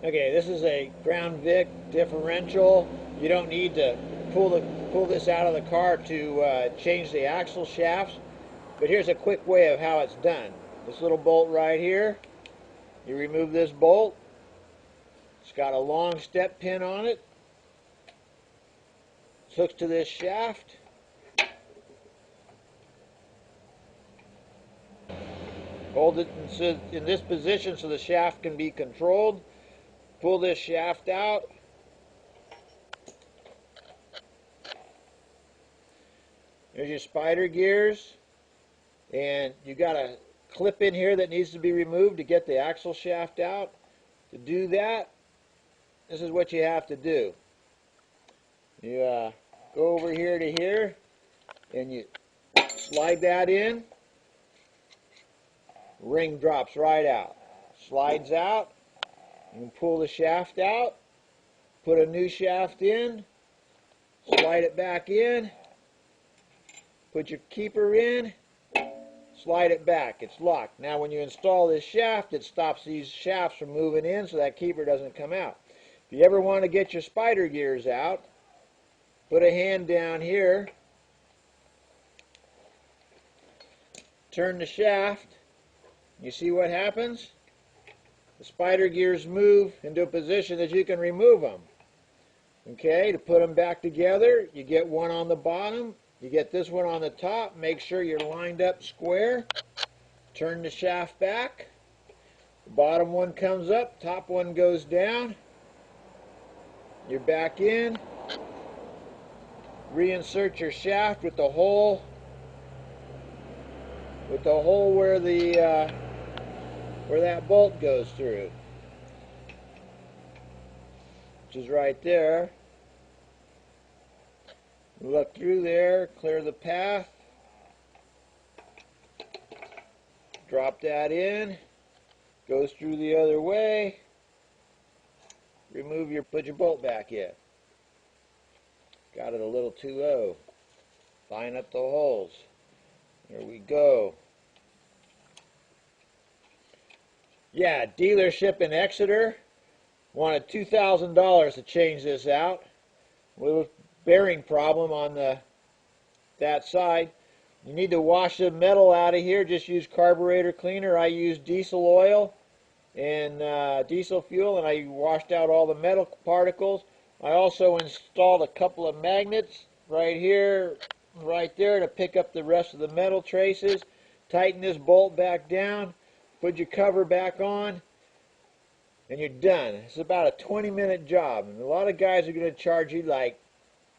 Okay, this is a Crown Vic differential. You don't need to pull this out of the car to change the axle shafts, but here's a quick way of how it's done. This little bolt right here, you remove this bolt. It's got a long step pin on it. It hooks to this shaft. Hold it in this position so the shaft can be controlled. Pull this shaft out. There's your spider gears. And you got a clip in here that needs to be removed to get the axle shaft out. To do that, this is what you have to do. You go over here to here, and you slide that in. Ring drops right out. Slides out. You can pull the shaft out. Put a new shaft in. Slide it back in. Put your keeper in. Slide it back. It's locked. Now when you install this shaft, it stops these shafts from moving in so that keeper doesn't come out. If you ever want to get your spider gears out, put a hand down here, turn the shaft, you see what happens? The spider gears move into a position that you can remove them. Okay, to put them back together, you get one on the bottom, you get this one on the top, make sure you're lined up square, turn the shaft back, the bottom one comes up, top one goes down, you're back in, reinsert your shaft with the hole where that bolt goes through, which is right there. Look through there, clear the path, drop that in, goes through the other way, put your bolt back in. Got it a little too low. Line up the holes. There we go. Yeah, dealership in Exeter wanted $2,000 to change this out. Little bearing problem on that side. You need to wash the metal out of here. Just use carburetor cleaner. I use diesel oil and diesel fuel, and I washed out all the metal particles. I also installed a couple of magnets right here, right there, to pick up the rest of the metal traces. Tighten this bolt back down, put your cover back on, and you're done. It's about a 20-minute job, and a lot of guys are going to charge you like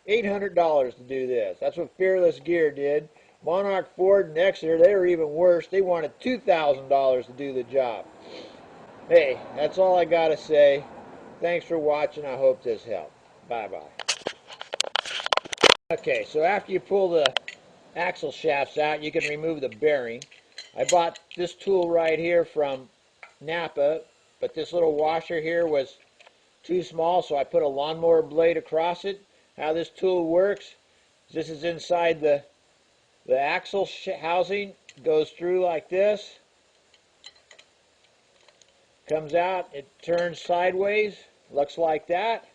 $800 to do this. That's what Fearless Gear did. Monarch Ford and Exeter, they were even worse. They wanted $2,000 to do the job. Hey, that's all I got to say. Thanks for watching. I hope this helped. Bye-bye. Okay, so after you pull the axle shafts out, you can remove the bearing. I bought this tool right here from Napa, but this little washer here was too small, so I put a lawnmower blade across it. How this tool works, this is inside the axle housing, goes through like this, comes out, it turns sideways, looks like that.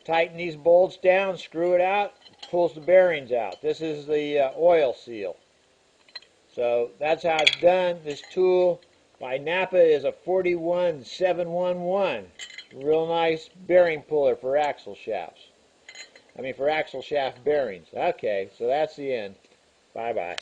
Tighten these bolts down, screw it out, pulls the bearings out. This is the oil seal. So that's how it's done. This tool by Napa is a 41711. Real nice bearing puller for axle shafts. For axle shaft bearings. Okay, so that's the end. Bye-bye.